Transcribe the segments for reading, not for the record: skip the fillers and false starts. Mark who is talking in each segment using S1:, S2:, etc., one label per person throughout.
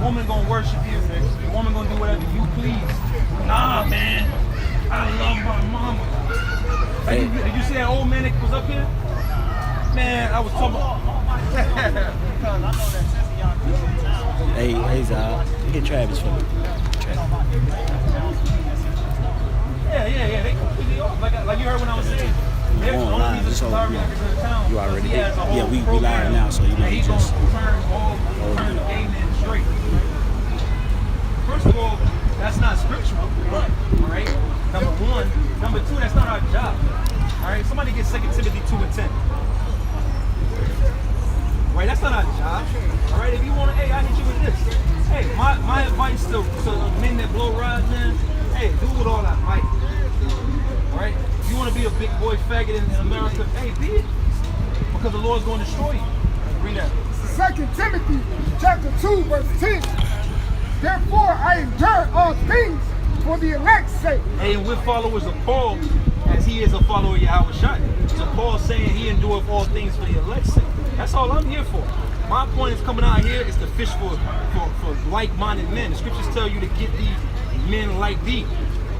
S1: woman gonna worship you. The woman gonna do whatever you please. Nah, man. I love my mama. Hey. Did you see that old man that was up here? Man, I was talking about.
S2: Hey, Zal. Get Travis for me.
S1: Yeah. They completely off. Like you heard when I was saying.
S2: We're going live. This whole, you already did. Yeah, we live now, so you know you just
S1: turn the game in straight. First of all, that's not scriptural, all right? Number one. Number two, that's not our job, all right? Somebody get 2 Timothy 2:10. Right, that's not our job, all right? If you want to, hey, I hit you with this. Hey, my advice to men that blow rods, man, hey, do it with all that might, all right? If you want to be a big boy faggot in America, hey, be it. Because the Lord's going to destroy you. Read that.
S3: 2 Timothy chapter 2, verse 10. Therefore I endure all things for the elect's sake.
S1: Hey, and we're followers of Paul as he is a follower of Yahweh Shai. So Paul's saying he endureth all things for the elect's sake. That's all I'm here for. My point is coming out here is to fish for like-minded men. The scriptures tell you to get these men like thee.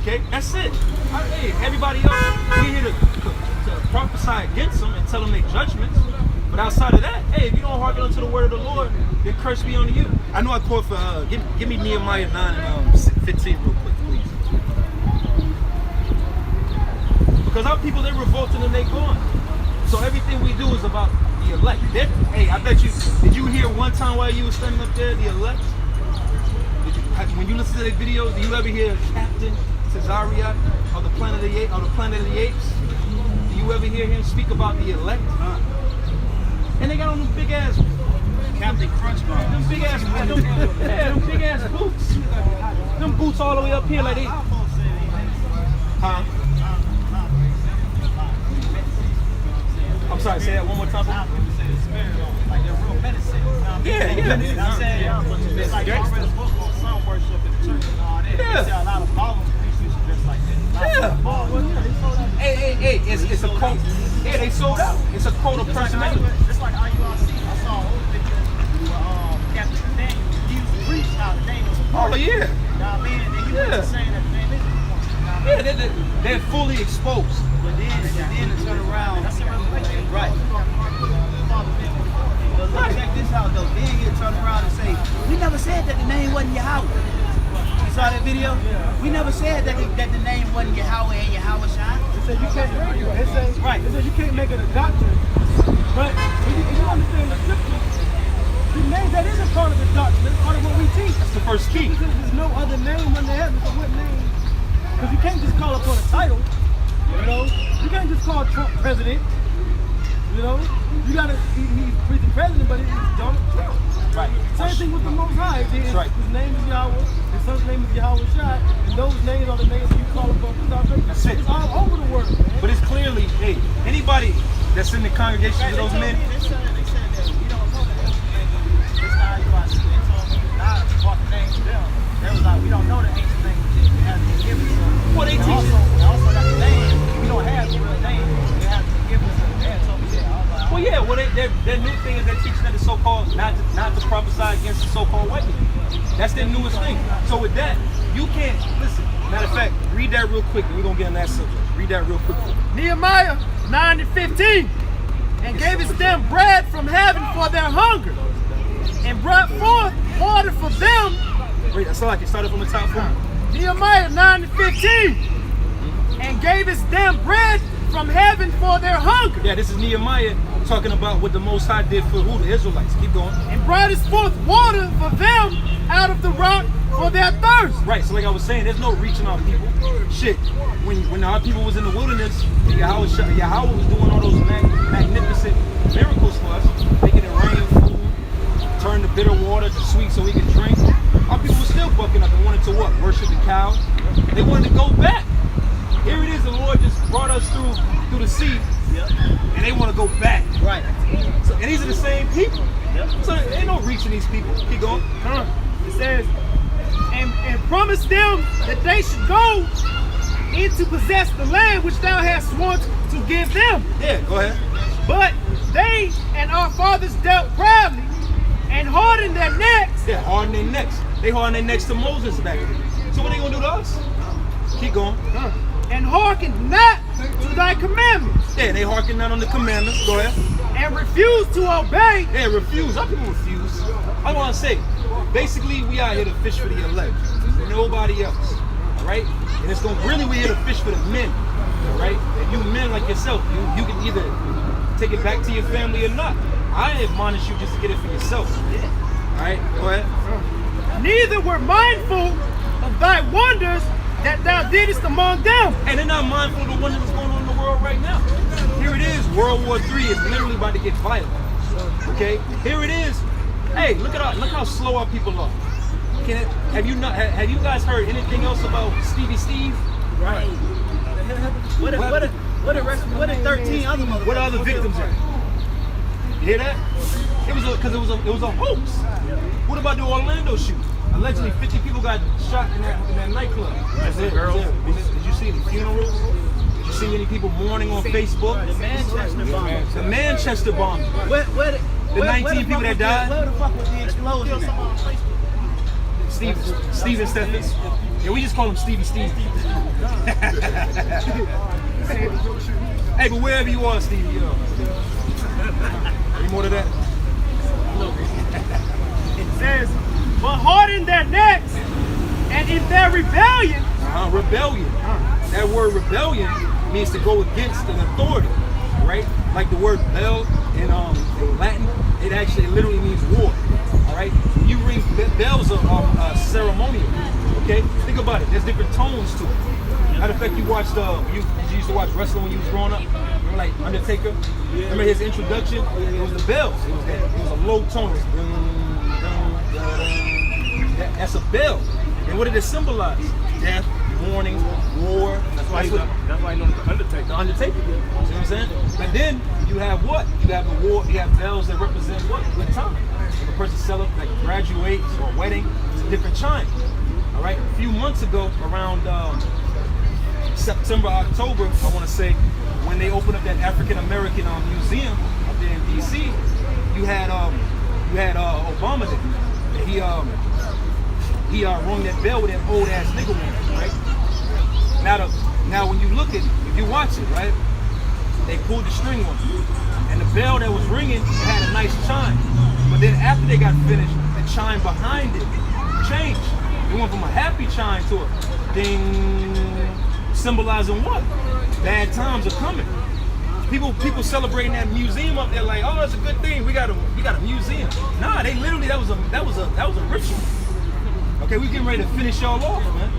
S1: Okay, that's it. Hey, everybody else, we're here to prophesy against them and tell them their judgments. But outside of that, hey, if you don't hearken unto the word of the Lord, then curse be unto you. I know I called for, give me Nehemiah 9:15 real quick, please. Because our people, they're revolting and they're gone. So everything we do is about the elect. Hey, I bet you, did you hear one time while you were standing up there, the elect? When you listen to their videos, do you ever hear Captain Cesaria of the Planet of the Apes? Do you ever hear him speak about the elect? And they got on them big ass
S4: Captain Crunchball.
S1: Them big ass boots. Them boots all the way up here like they. Huh? I'm sorry, say that one more time.
S4: Like they're real menacing.
S1: Yeah.
S4: It's like I read a book on sun worship in the church and all that.
S1: Yeah.
S4: They say a lot of ballers used to dress like that.
S1: Hey, it's a quote. Yeah, they sold out. It's a quote of personality.
S4: It's like IURC. I saw an old video with Captain Daniel. He used to preach how the name was
S1: Oh, yeah.
S4: You know what I mean? And he was saying that the name is important.
S1: Yeah, they're fully exposed.
S4: But then to turn around. That's a revelation. Right. But look, check this out though. Then he'll turn around and say, we never said that the name wasn't Yahweh. You saw that video? Yeah. We never said that the name wasn't Yahweh and Yahweh Shai.
S3: It said you can't make it. It says,
S4: right.
S3: It says you can't make it a doctrine. But if you understand the scripture, the name that isn't part of the doctrine, it's part of what we teach.
S1: That's the first key.
S3: There's no other name under heaven, so what name? Because you can't just call upon a title. You know? You can't just call Trump president. You know? You gotta, he's the president, but he's Donald Trump.
S1: Right.
S3: Same thing with the Most High. His name is Yahweh, his son's name is Yahweh Shai, and those names are the names you call upon.
S1: That's it.
S3: It's all over the world.
S1: But it's clearly, hey, anybody that's in the congregation of those men.
S4: They said that we don't know the ancient language. It's not IURC. They told me not to walk the name to them. They was like, we don't know the ancient language. It has to be given. So
S1: Well, they teach
S4: also that the name, we don't have the real name. It has to be given. So they had told me that.
S1: Well, yeah. Well, their new thing is they're teaching that the so-called not to prophesy against the so-called white people. That's their newest thing. So with that, you can't listen. Matter of fact, read that real quick, and we're gonna get on that subject. Read that real quick.
S3: Nehemiah 9:15, and gave us them bread from heaven for their hunger, and brought forth water for them.
S1: Wait, that's like it started from the top for me.
S3: Nehemiah 9:15, and gave us them bread from heaven for their hunger.
S1: Yeah, this is Nehemiah talking about what the Most High did for who? The Israelites. Keep going.
S3: And brought us forth water for them out of the rock for their thirst.
S1: Right, so like I was saying, there's no reaching our people. Shit, when our people was in the wilderness, Yahweh was doing all those magnificent miracles for us, making it rain, food, turn the bitter water to sweet so we could drink. Our people were still bucking up and wanted to what? Worship the cow. They wanted to go back. Here it is, the Lord just brought us through the sea, and they want to go back.
S4: Right.
S1: So, and these are the same people. So there ain't no reaching these people. Keep going.
S3: It says, and promised them that they should go in to possess the land which thou hast sworn to give them.
S1: Yeah, go ahead.
S3: But they and our fathers dealt proudly and hardened their necks.
S1: Yeah, hardened their necks. They harden their necks to Moses back then. So what they gonna do to us? Keep going.
S3: And hearken not to thy commandments.
S1: Yeah, they hearken not on the commandments. Go ahead.
S3: And refuse to obey.
S1: Yeah, refuse. How people refuse? I want to say, basically, we out here to fish for the elect. Nobody else. All right? And it's going to we here to fish for the men. All right? And you men like yourself, you can either take it back to your family or not. I admonish you just to get it for yourself. All right? Go ahead.
S3: Neither were mindful of thy wonders that thou didst among them.
S1: And they're not mindful of the wonder that's going on in the world right now. Here it is. World War III is literally about to get violent. Okay? Here it is. Hey, look how slow our people are. Have you guys heard anything else about Stevie Steve?
S4: Right. What are 13 other motherfuckers?
S1: What are the victims at? You hear that? It was a hoax. What about the Orlando shoot? Allegedly 50 people got shot in that nightclub. Did you see the funerals? Did you see any people mourning on Facebook? The Manchester bombing. The 19 people that died.
S4: Where the fuck was the explosion?
S1: Steven Steffens. Yeah, we just call him Stevie Steve. Hey, but wherever you are, Stevie, any more to that?
S3: It says, but harden their necks, and in their rebellion.
S1: Rebellion. That word rebellion means to go against an authority, right? Like the word bell in Latin, it actually literally means war. All right, you ring bells are ceremonial. Okay, think about it. There's different tones to it. Matter of fact, you watched you used to watch wrestling when you was growing up. Remember, like Undertaker. Remember his introduction? It was the bells. It was a low tone. It was that's a bell. And what did it symbolize? Death, mourning, war. That's why you know the Undertaker. The Undertaker. You see what I'm saying? But then you have what? You have the war. You have bells that represent what? Good time. If a person celebrates, like graduates or a wedding, it's a different chime. All right. A few months ago, around September, October, I want to say, when they opened up that African American museum up there in DC, you had Obama there. He rung that bell with that old ass nigga one, right? Now when you look at it, if you watch it, right, they pulled the string on it. And the bell that was ringing, it had a nice chime. But then after they got finished, the chime behind it changed. It went from a happy chime to a ding, symbolizing what? Bad times are coming. People celebrating that museum up there like, oh, it's a good thing. We got a museum. Nah, they literally that was a ritual. Okay, we getting ready to finish y'all off, man.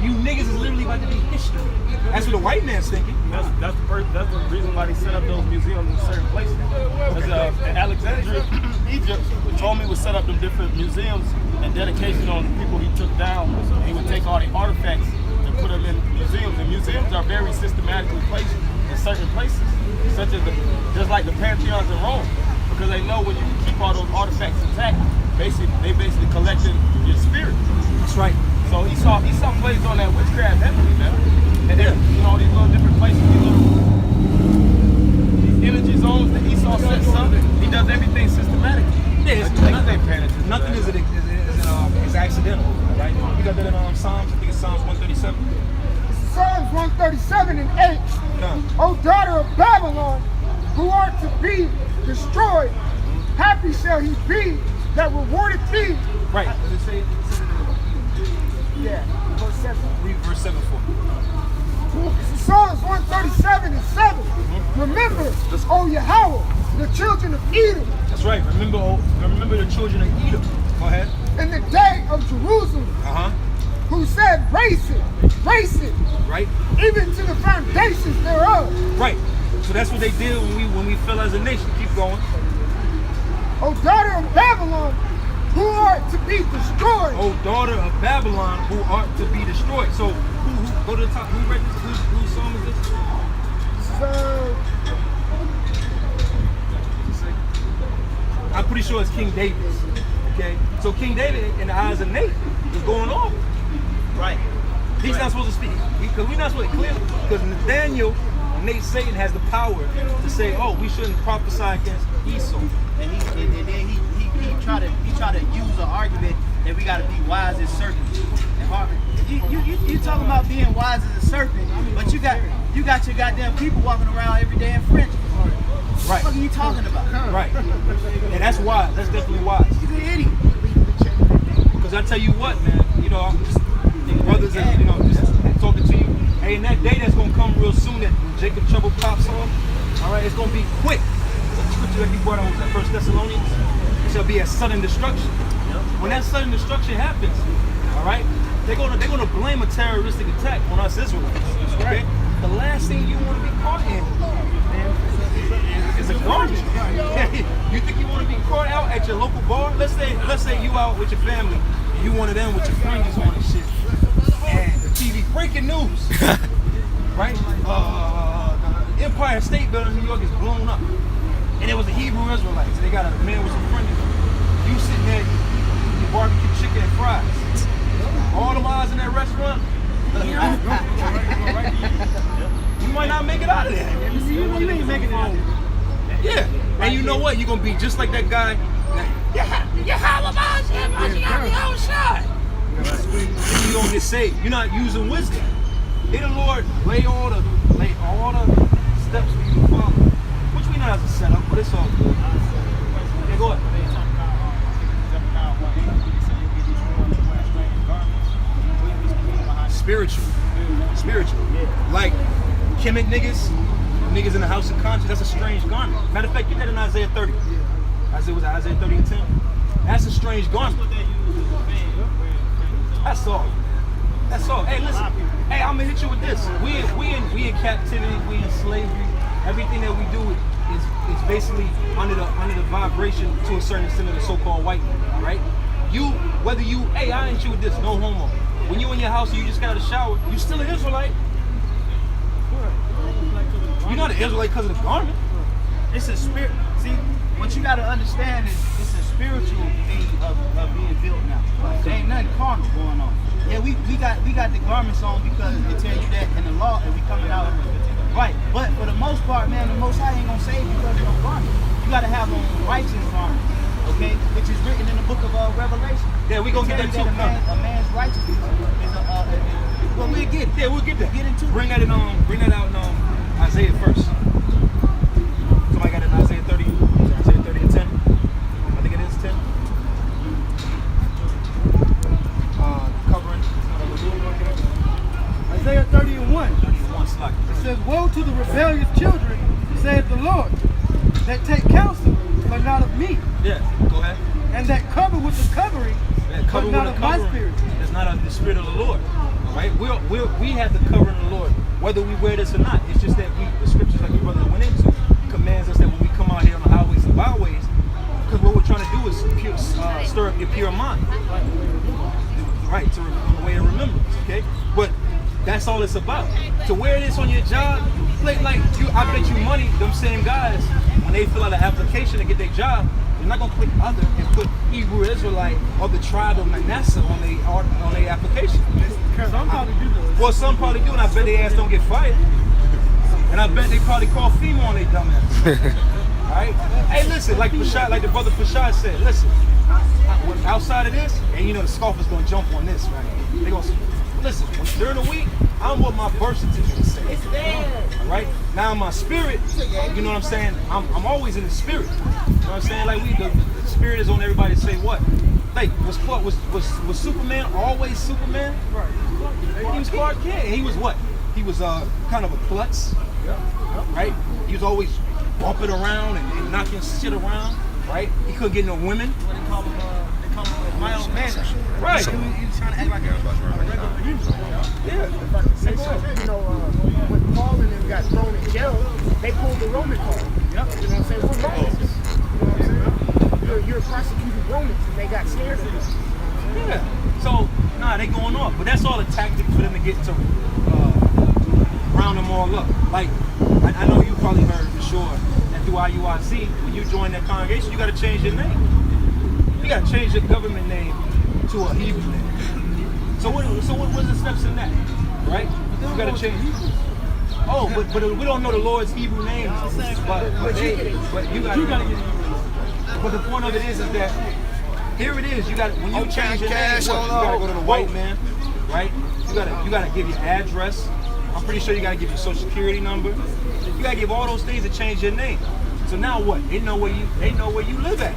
S1: You niggas is literally about to be history. That's what the white man's thinking.
S5: That's the reason why they set up those museums in certain places. Because in Alexandria, Egypt, Ptolemy would set up them different museums and dedication on the people he took down. He would take all the artifacts and put them in museums. And museums are very systematically placed in certain places, such as just like the pantheons in Rome, because they know when you keep all those artifacts intact, they basically collected your spirit.
S1: That's right.
S5: So Esau plays on that witchcraft heavily, man. And then, you know, these little different places, these energy zones that Esau sets up, he does everything systematically.
S1: Yeah, nothing is accidental, right? You got that in Psalms, I think it's Psalms 137.
S6: Psalms 137 and 8. O daughter of Babylon, who art to be destroyed, happy shall he be that rewarded thee.
S1: Right. Does it say?
S6: Yeah, verse 7.
S1: Read verse 7 for me.
S6: Psalms 137 and 7. Remember, O Yahweh, the children of Edom.
S1: That's right. Remember the children of Edom. Go ahead.
S6: In the day of Jerusalem. Who said, race it.
S1: Right.
S6: Even to the foundations thereof.
S1: Right. So that's what they did when we fell as a nation. Keep going.
S6: O daughter of Babylon, who art to be destroyed.
S1: O daughter of Babylon, who art to be destroyed. So who go to the top? Who read this? Whose psalm is this? I'm pretty sure it's King David's. Okay. So King David, in the eyes of Nate, is going off.
S4: Right.
S1: He's not supposed to speak. Because we're not supposed to clear. Because Nathaniel, Nate Satan has the power to say, oh, we shouldn't prophesy against Esau.
S4: And then he try to use an argument that we gotta be wise as serpents. You talking about being wise as a serpent, but you got your goddamn people walking around every day in French.
S1: Right.
S4: What are you talking about?
S1: Right. And that's wise. That's definitely wise.
S4: He's an idiot.
S1: Because I tell you what, man, you know, I'm just brothers and, you know, just talking to you. Hey, in that day that's going to come real soon that when Jacob trouble pops off, all right, it's going to be quick. The scripture that he brought out was that 1 Thessalonians. It shall be a sudden destruction. When that sudden destruction happens, all right, they're gonna blame a terroristic attack on us Israelites. Okay? The last thing you want to be caught in is a garment. You think you want to be caught out at your local bar? Let's say you out with your family and you one of them with your fringes on and shit. And the TV breaking news, right? The Empire State Building in New York is blown up, and it was the Hebrew Israelites. They got a man with some fringes. You sitting there eating barbecue chicken and fries. All the eyes in that restaurant. You might not make it out of there.
S3: You ain't making it out.
S1: Yeah, and you know what? You're gonna be just like that guy. You don't get saved. You're not using wisdom. May the Lord lay all the steps for you to follow, which we know as a setup, but it's all good. Yeah, go ahead. Spiritual. Like Kemet niggas in the house of conscience, that's a strange garment. Matter of fact, get that in Isaiah 30. Isaiah 30 and 10. That's a strange garment. That's all. Hey, listen. Hey, I'm gonna hit you with this. We in captivity, we in slavery. Everything that we do is basically under the vibration to a certain extent of the so-called white man. All right? Hey, I ain't you with this, no homo. When you in your house and you just got out of the shower, you still an Israelite. You're not an Israelite because of the garment.
S4: It's a spirit. See, what you gotta understand is it's a spiritual thing of being built now. There ain't nothing carnal going on. Yeah, we got the garments on because they tell you that in the law and we coming out right. But for the most part, man, the Most High ain't gonna save you because of no garment. You gotta have on righteous garment, okay? Which is written in the book of Revelation.
S1: Yeah, we gonna get that too.
S4: A man's righteousness is well, we'll get it.
S1: Yeah, we'll get that.
S4: Get into it.
S1: Bring that out in Isaiah first. Somebody got it in Isaiah 30 and 10. I think it is 10. Covering.
S3: Isaiah 30 and 1.
S1: 31 slack.
S3: It says, woe to the rebellious children, saith the Lord, that take counsel, but not of me.
S1: Yeah, go ahead.
S3: And that cover with the covering, but not of my spirit.
S1: It's not of the spirit of the Lord. All right? We have the covering of the Lord, whether we wear this or not. It's just that the scriptures, like your brother went into, commands us that when we come out here on the highways and byways, because what we're trying to do is stir up your pure mind. Right, on the way of remembrance, okay? But that's all it's about. To wear this on your job, I bet you money, them same guys, when they fill out an application to get their job, they're not gonna click other and put Hebrew Israelite or the tribe of Manasseh on their application.
S3: Some probably do this.
S1: Well, some probably do, and I bet their ass don't get fired. And I bet they probably call FEMA on their dumb ass. Alright? Hey, listen, like the brother Fashad said, listen, outside of this, and you know the scoffers gonna jump on this, right? They gonna say, listen, during the week, I'm what my birth certificate says. Right? Now my spirit, you know what I'm saying? I'm always in the spirit. You know what I'm saying? Like the spirit is on everybody to say what? Like, was Superman always Superman? Right. He was Clark Kent. He was what? He was kind of a klutz. Right? He was always bumping around and knocking shit around. Right? He couldn't get no women.
S4: They call him my own man.
S1: Right.
S4: He was trying to act like a regular human.
S1: Yeah.
S6: You know, when Paul and them got thrown in jail, they pulled the Roman card. Yep. You know what I'm saying? We're Romans. You know what I'm saying? You're prosecuting Romans, and they got scared of us.
S1: Yeah. So, they going off. But that's all a tactic for them to get to round them all up. Like, I know you probably heard for sure that through IUIC, when you join that congregation, you got to change your name. You got to change your government name to a Hebrew name. So what's the steps in that? Right? You got to change. Oh, but we don't know the Lord's Hebrew names. But you got to get it. But the point of it is that here it is. You got when you change your name, you gotta go to the white man, right? You gotta give your address. I'm pretty sure you gotta give your social security number. You gotta give all those things to change your name. So now what? They know where you live at.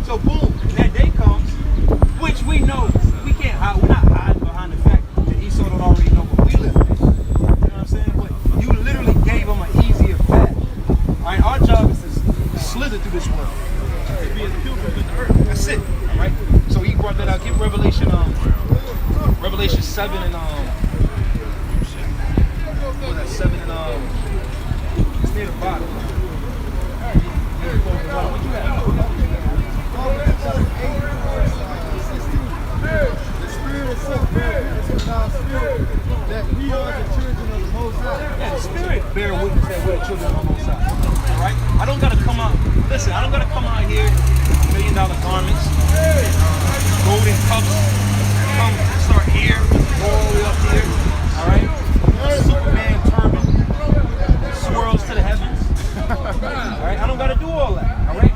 S1: So boom, that day comes, which we know we can't hide. We're not hiding behind the fact that Esau don't already know where we live at. You know what I'm saying? But you literally gave them an easier path. All right, our job is to slither through this world. To be as pilgrims in the earth. That's it. All right. So he brought that out. Give Revelation 7 and what was that 7 and it's near the bottom. What you have?
S3: The Spirit is so very witness with our spirit that we are the children of the Most High.
S1: Yeah, the Spirit bear witness that we're the children of the Most High. All right? I don't got to come out. Listen, I don't got to come out here in $1 million garments, golden cups, come start here, all the way up here. All right? Superman turban, swirls to the heavens. All right? I don't got to do all that. All right?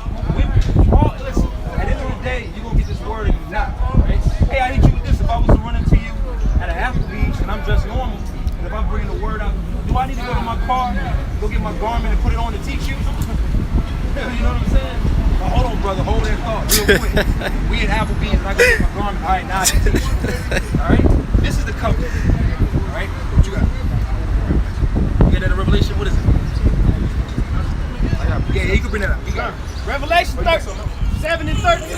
S1: Listen, at the end of the day, you're going to get this word and you're not. All right? Hey, I hit you with this. If I was to run into you at an Applebee's and I'm dressed normal, and if I'm bringing the word out, do I need to go to my car, go get my garment and put it on to teach you? You know what I'm saying? Well, hold on, brother. Hold that thought real quick. We at Applebee's and I go get my garment. All right, now I can teach you. All right? This is the covenant. All right? What you got? You got that in Revelation? What is it? Yeah, you can bring that up. You got it.
S5: Revelation 7 and 13.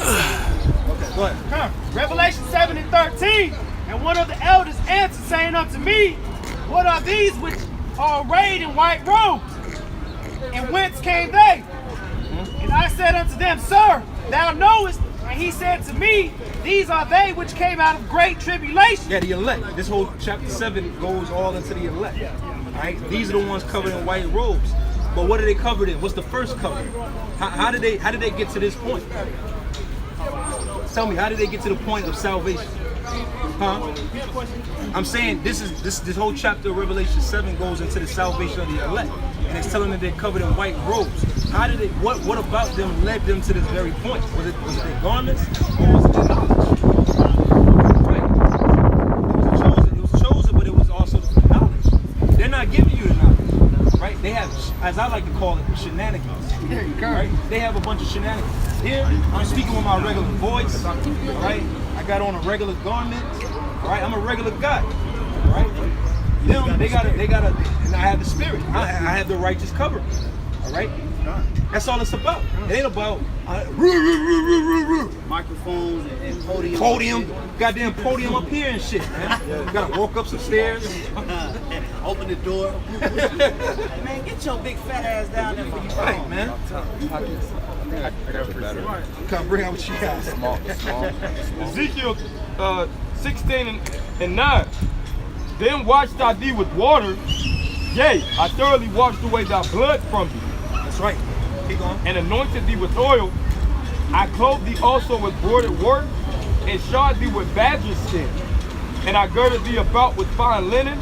S1: Okay, go ahead.
S5: Revelation 7 and 13. And one of the elders answered, saying unto me, what are these which are arrayed in white robes? And whence came they? And I said unto them, Sir, thou knowest. And he said to me, these are they which came out of great tribulation.
S1: Yeah, the elect. This whole chapter 7 goes all into the elect. All right? These are the ones covered in white robes. But what are they covered in? What's the first cover? How did they get to this point? Tell me, how did they get to the point of salvation? Huh? I'm saying this whole chapter of Revelation 7 goes into the salvation of the elect, and it's telling them they're covered in white robes. How did it? What about them led them to this very point? Was it their garments or was it their knowledge? Right. It was chosen, but it was also the knowledge. They're not giving you the knowledge, right? They have, as I like to call it, shenanigans. Right? They have a bunch of shenanigans. Here, I'm speaking with my regular voice. Right? I got on a regular garment. Right? I'm a regular guy. Right? Them, they gotta, and I have the spirit. I have the righteous covering. All right? That's all it's about. It ain't about
S4: Microphones and podium.
S1: podium, goddamn podium up here and shit, man. You gotta walk up some stairs.
S4: Open the door. Man, get your big fat ass down there for you.
S1: Right, man. Come bring out what you got.
S5: Ezekiel 16 and 9. Then washed I thee with water. Yea, I thoroughly washed away thy blood from thee.
S1: That's right. Keep going.
S5: And anointed thee with oil. I clothed thee also with broidered work, and shod thee with badger skin. And I girded thee about with fine linen,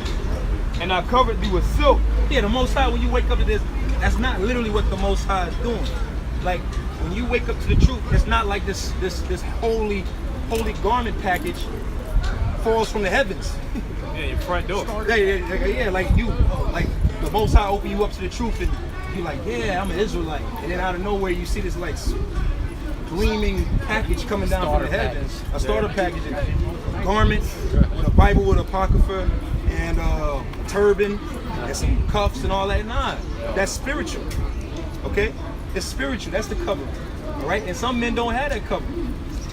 S5: and I covered thee with silk.
S1: Yeah, the Most High, when you wake up to this, that's not literally what the Most High is doing. Like, when you wake up to the truth, it's not like this holy garment package falls from the heavens.
S5: Yeah, your front door.
S1: Yeah, like the Most High open you up to the truth, and you're like, yeah, I'm an Israelite. And then out of nowhere, you see this like gleaming package coming down from the heavens. A starter package, a garment with a Bible with apocrypha and a turban and some cuffs and all that. Nah, that's spiritual. Okay, it's spiritual. That's the cover. All right, and some men don't have that cover.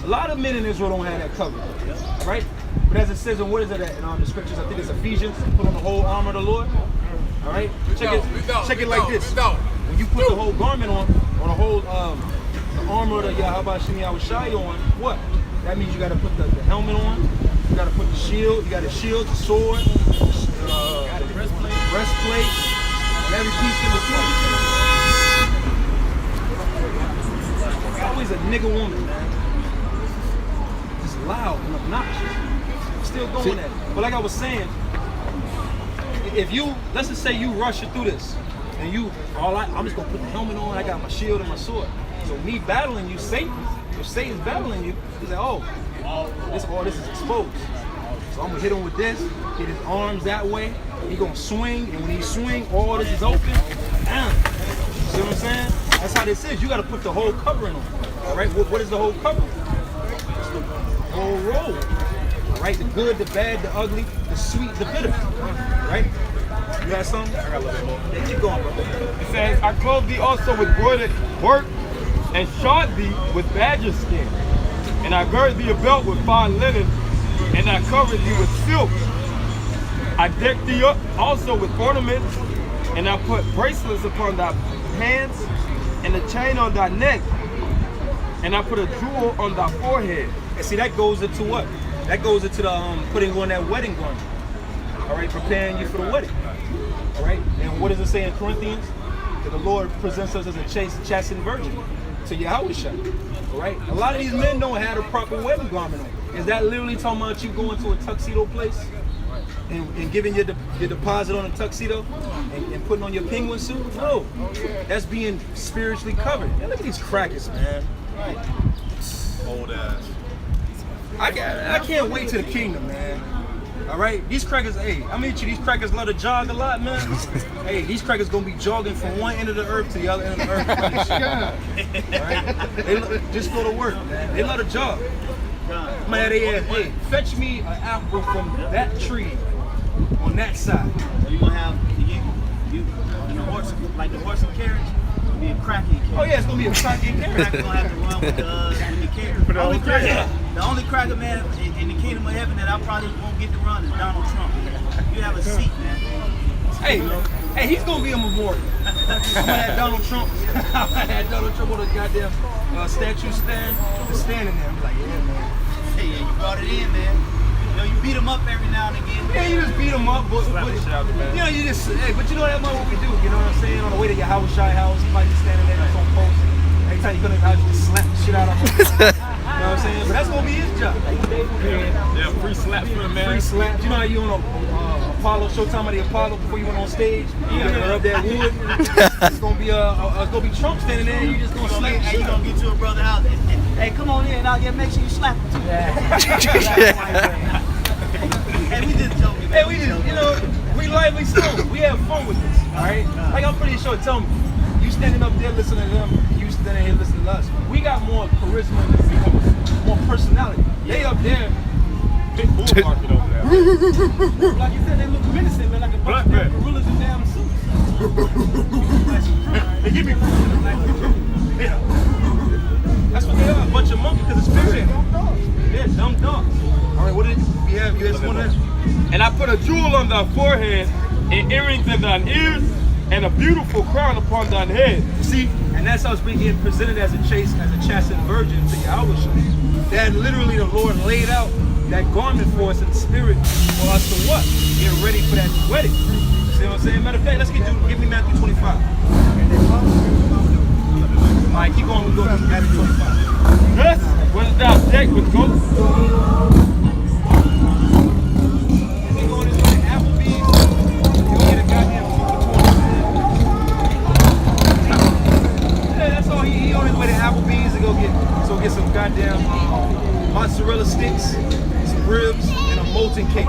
S1: A lot of men in Israel don't have that cover. Right? But as it says, and what is it in the scriptures? I think it's Ephesians. Put on the whole armor of the Lord. All right, check it like this. When you put the whole garment on the whole the armor of the Yahweh Shemi Yahushai on, what? That means you got to put the helmet on. You got to put the shield. You got the shield, the sword, the breastplate, and every piece in between. Always a nigga woman, man. Just loud and obnoxious. Still going at it. But like I was saying, if you, let's just say you rush it through this, and I'm just gonna put the helmet on, I got my shield and my sword. So me battling you, Satan, if Satan's battling you, he's like, oh, all this is exposed. So I'm gonna hit him with this, get his arms that way, he gonna swing, and when he swing, all this is open. Bam. See what I'm saying? That's how this is. You gotta put the whole covering on. Alright, what is the whole covering? It's the whole roll. Alright, the good, the bad, the ugly, the sweet, the bitter. Right? You got something? I got a little bit more. Yeah, keep going, bro.
S5: It says, I clothed thee also with broidered work, and shod thee with badger skin. And I girded thee a belt with fine linen, and I covered thee with silk. I decked thee up also with ornaments, and I put bracelets upon thy hands, and a chain on thy neck, and I put a jewel on thy forehead.
S1: And see, that goes into what? That goes into the putting on that wedding garment. All right, preparing you for the wedding. All right, and what does it say in Corinthians? That the Lord presents us as a chastened virgin to Yahushua. All right, a lot of these men don't have the proper wedding garment on. Is that literally talking about you going to a tuxedo place and giving your deposit on a tuxedo and putting on your penguin suit? No, that's being spiritually covered. Man, look at these crackers, man.
S7: Old ass.
S1: I can't wait to the kingdom, man. All right, these crackers, hey, I mean, these crackers love to jog a lot, man. Hey, these crackers gonna be jogging from one end of the earth to the other end of the earth. All right, just go to work, man. They love to jog. Man, they ask, hey, fetch me an apple from that tree on that side.
S4: So you're gonna have you the horse, like the horse and carriage, it'll be a cracking carriage.
S1: Oh yeah, it's gonna be a cracking carriage.
S4: Cracker gonna have to run with the carriage. The only cracker man in the kingdom of heaven that I probably won't get to run is Donald Trump. You have a seat, man.
S1: Hey, he's gonna be a memorial. I'm gonna have Donald Trump. I'm gonna have Donald Trump on a goddamn statue stand, just standing there. I'm like, yeah, man.
S4: Hey, yeah, you brought it in, man. You know, you beat him up every now and again.
S1: Yeah, you just beat him up, but you know, you just, hey, but you know that's not what we do. You know what I'm saying? On the way to your Yahushua house, he might be standing there on post. Every time you come to the house, you just slap the shit out of him. You know what I'm saying? But that's gonna be his job.
S5: Yeah, free slaps for the man.
S1: Free slaps. You know how you on a Apollo, Showtime of the Apollo before you went on stage? You gotta rub that wood. It's gonna be Trump standing there, and you just gonna slap the
S4: Hey,
S1: shit
S4: you
S1: out
S4: gonna
S1: of him.
S4: get to a brother house. Hey, come on in out here. Make sure you slap him too. Hey, we just joking.
S1: Hey, we just, you know, we lively still. We have fun with this, all right? Like I'm pretty sure, tell me, you standing up there listening to them, you standing here listening to us. We got more charisma, more personality. They up there,
S5: Big bull market over there.
S1: like you said, they look menacing, man, like a bunch of damn gorillas in damn suits. They give me, yeah. That's what they are, a bunch of monkeys, because it's spirit. Yeah, dumb dogs. All right, what did we have? You guys want that?
S5: And I put a jewel on thy forehead, and earrings in thine ears, and a beautiful crown upon thine head.
S1: See, and that's how it's being presented as a chastened virgin to Yahushua. That literally the Lord laid out that garment for us in spirit for us to what? Get ready for that wedding. See what I'm saying? Matter of fact, let's give me Matthew 25. All right, keep going. We'll go to Matthew 25.
S5: Thus was thou decked with goats.
S1: He going this way to Applebee's. He'll get a goddamn yeah, that's all. He on his way to Applebee's to go get some goddamn mozzarella sticks, some ribs, and a molten cake.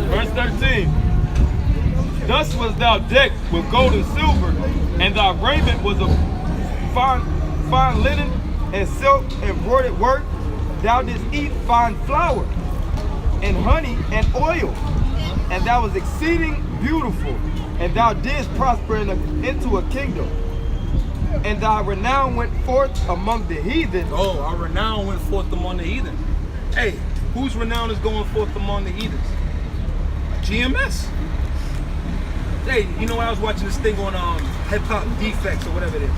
S5: Verse 13. Thus was thou decked with gold and silver, and thy raiment was of fine linen and silk and broidered work. Thou didst eat fine flour and honey and oil, and thou was exceeding beautiful, and thou didst prosper into a kingdom. And thy renown went forth among the heathen.
S1: Oh, our renown went forth among the heathen. Hey, whose renown is going forth among the heathens? GMS. Hey, you know, I was watching this thing on Hip Hop Defects or whatever it is.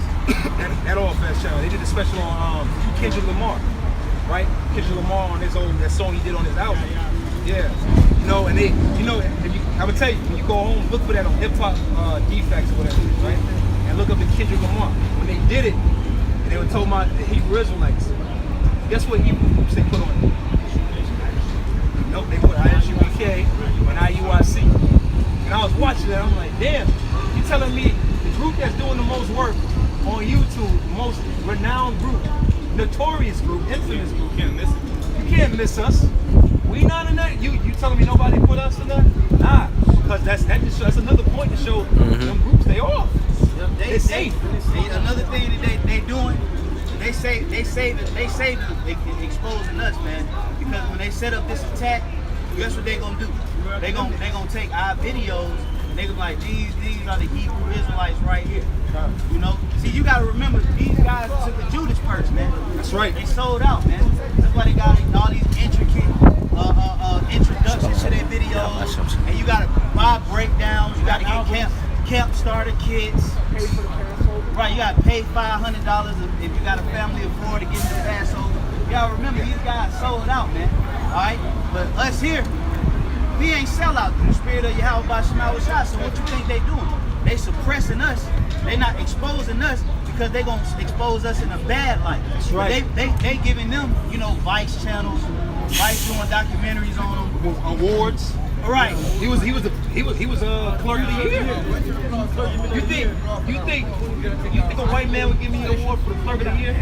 S1: that All Fast channel. They did a special on Kendrick Lamar, right? Kendrick Lamar on that song he did on his album. Yeah. You know, and they, you know, I would tell you, when you go home, look for that on Hip Hop Defects or whatever it is, right? And look up the Kendrick Lamar. When they did it, and they were talking about the Hebrew Israelites, guess what Hebrew groups they put on it? Nope, they put ISUBK and IUIC. And I was watching that, I'm like, damn, you telling me the group that's doing the most work on YouTube, the most renowned group, notorious group, infamous group.
S7: Can't miss it.
S1: You can't miss us. We not in that. You telling me nobody put us in that? Nah, because that's another point to show them groups they off. They're safe.
S4: Another thing that they doing, they saving exposing us, man. Because when they set up this attack, guess what they gonna do? They gonna take our videos and they gonna be like, these are the Hebrew Israelites right here. You know? See, you gotta remember, these guys took a Judas purse, man.
S1: That's right.
S4: They sold out, man. That's why they got all these intricate introductions to their videos. And you gotta buy breakdowns, you gotta get camp starter kits.
S6: Pay for the Passover.
S4: Right, you gotta pay $500 if you got a family of 4 to get into the Passover. You gotta remember, these guys sold out, man. Alright? But us here, we ain't sell out through the spirit of Yahweh by Shema Shah. So what you think they doing? They suppressing us. They not exposing us because they gonna expose us in a bad light.
S1: That's right.
S4: They giving them, you know, Vice channels, Vice doing documentaries on them.
S1: Awards.
S4: All right.
S1: He was a clerk of the year. You think a white man would give me an award for the clerk of the year?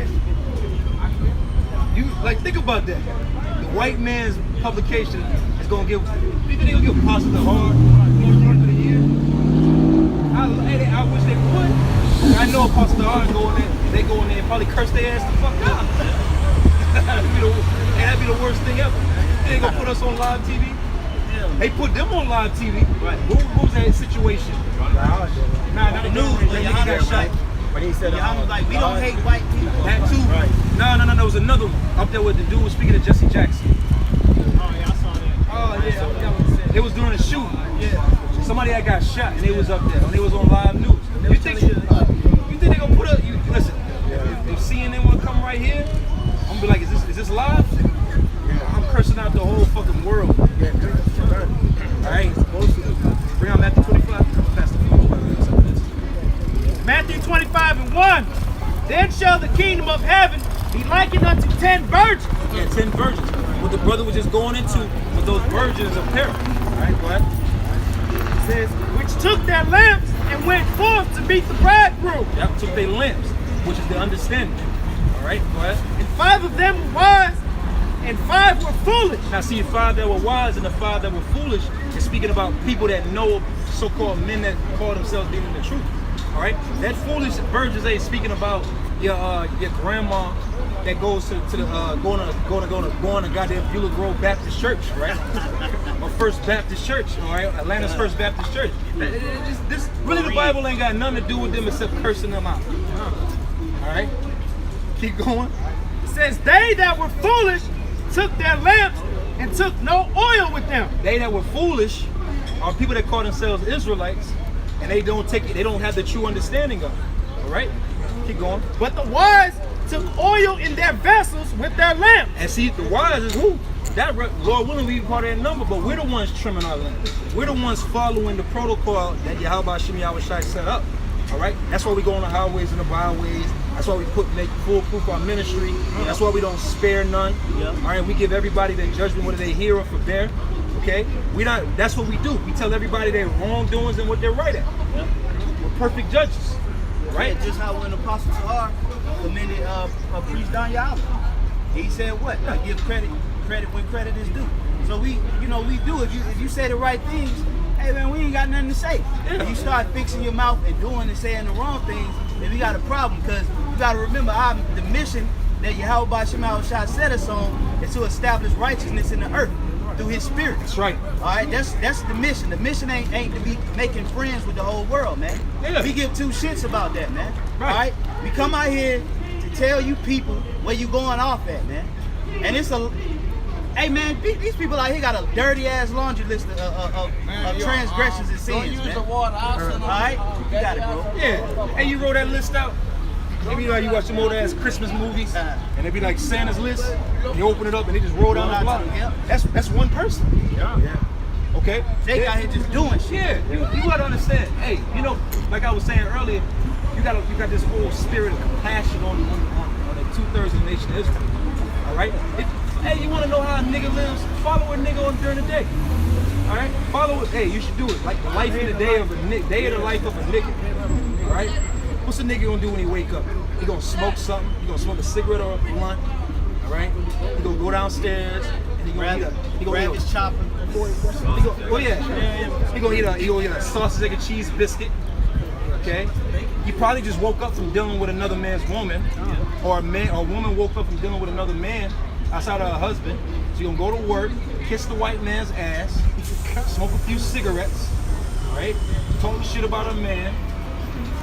S1: You like think about that. The white man's publication is gonna give. You think they gonna give Pastor Hard clerk of the year? I wish they would. I know Pastor Hard go in there. They go in there and probably curse their ass the fuck out. That'd be the worst thing ever. They gonna put us on live TV. They put them on live TV. Right. What was that situation? Nah, not the news. When nigga got shot.
S2: But he said,
S4: I was like, we don't hate white people.
S1: That too. Right. No. There was another one up there with the dude was speaking to Jesse Jackson.
S3: Oh yeah, I saw that.
S1: Oh yeah, I forgot what he said. It was during a shoot. Yeah. Somebody that got shot and they was up there and they was on live news. You think they gonna put up? Listen, if CNN wanna come right here, I'm gonna be like, is this live? I'm cursing out the whole fucking world. Alright, bring out Matthew 25. Pass the phone.
S3: Matthew 25:1. Then shall the kingdom of heaven be likened unto 10 virgins.
S1: Yeah, 10 virgins. What the brother was just going into was those virgins of apparel. Alright, go ahead.
S3: It says, which took their lamps and went forth to meet the bridegroom.
S1: Yep, took their lamps, which is the understanding. Alright, go ahead.
S3: And 5 of them were wise, and 5 were foolish.
S1: Now see, 5 that were wise and the 5 that were foolish is speaking about people that know so-called men that call themselves being in the truth. All right, that foolish virgins ain't speaking about your grandma that goes to the going to goddamn Beulah Grove Baptist Church, right? Or First Baptist Church, all right, Atlanta's First Baptist Church. This really the Bible ain't got nothing to do with them except cursing them out. All right, keep going.
S3: It says they that were foolish took their lamps and took no oil with them.
S1: They that were foolish are people that call themselves Israelites, and they don't have the true understanding of it. All right, keep going.
S3: But the wise took oil in their vessels with their lamps.
S1: And see, the wise is who? That Lord willing, we be part of that number, but we're the ones trimming our lamps. We're the ones following the protocol that Yahweh Shem Yahweh Shai set up. All right, that's why we go on the highways and the byways. That's why we make full proof our ministry. That's why we don't spare none. All right, we give everybody their judgment whether they hear or forbear. Okay, that's what we do. We tell everybody their wrongdoings and what they're right at. We're perfect judges, right?
S4: Yeah, just how when Apostle Tahar commended priest Don Yahweh, he said what? Give credit when credit is due. So we do. If you say the right things, hey man, we ain't got nothing to say.
S1: Yeah.
S4: If you start fixing your mouth and doing and saying the wrong things, then we got a problem. Because you got to remember, the mission that Yahweh Shema Shah set us on is to establish righteousness in the earth through His Spirit.
S1: That's right.
S4: All right, that's the mission. The mission ain't to be making friends with the whole world, man.
S1: Yeah.
S4: We give 2 shits about that, man.
S1: Right.
S4: All right, we come out here to tell you people where you going off at, man. And it's hey man, these people out here got a dirty ass laundry list of transgressions and sins, man. All right, you got it, bro.
S1: Yeah, and you wrote that list out. Maybe you watch some old ass Christmas movies, and they be like Santa's list. You open it up and they just roll down the block. That's one person. Yeah. Okay.
S4: They got here just doing shit.
S1: Yeah. You gotta understand. Hey, like I was saying earlier, you got this whole spirit of compassion on the 2/3 of the nation of Israel. All right. Hey, you want to know how a nigga lives? Follow a nigga during the day. All right. Follow it. Hey, you should do it. Like the life in the day of the life of a nigga. All right? What's a nigga gonna do when he wake up? He gonna smoke something. He gonna smoke a cigarette or a blunt. All right? He gonna go downstairs and he gonna
S4: grab his chopper.
S1: He gonna eat a sausage, egg, and cheese biscuit. Okay? He probably just woke up from dealing with another man's woman, or a woman woke up from dealing with another man outside of her husband. So you gonna go to work, kiss the white man's ass, smoke a few cigarettes, right? Talk shit about a man,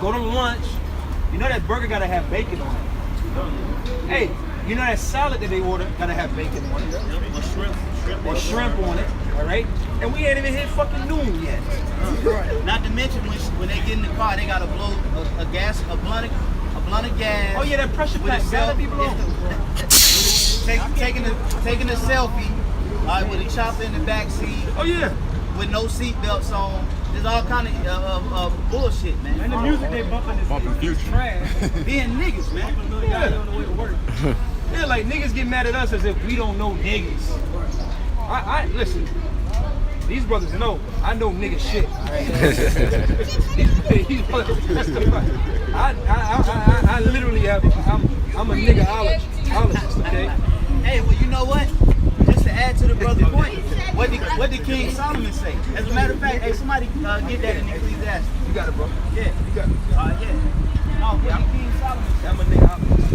S1: go to lunch. You know that burger gotta have bacon on it. Hey, you know that salad that they order gotta have bacon on it. Or shrimp on it, all right? And we ain't even hit fucking noon yet.
S4: Not to mention when they get in the car, they gotta blow a blunt of gas.
S1: Oh yeah, that pressure pack gotta be blown.
S4: Taking a selfie, with a chopper in the back seat.
S1: Oh yeah.
S4: With no seat belts on. There's all kind of bullshit, man.
S3: And the music they bumping is trash.
S4: Being niggas, man.
S1: Yeah.
S3: On the way to work.
S1: Yeah, like niggas get mad at us as if we don't know niggas. I listen. These brothers know I know nigga shit. Right? That's the fact. I literally have. I'm a niggaologist. Okay.
S4: Hey, well, you know what? Just to add to the brother's point, what did King Solomon say? As a matter of fact, hey, somebody get that in Ecclesiastes.
S1: You got it, bro.
S4: Yeah,
S1: You got it.
S4: yeah. No, what did King Solomon say?
S1: I'm a niggaologist.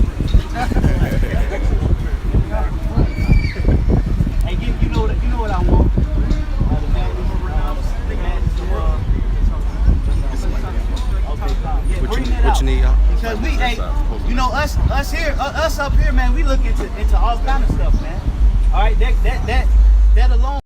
S4: Hey, you know what I want?
S7: What you need, y'all?
S4: Because we, hey, you know, us up here, man, we look into all kind of stuff, man. All right, that alone.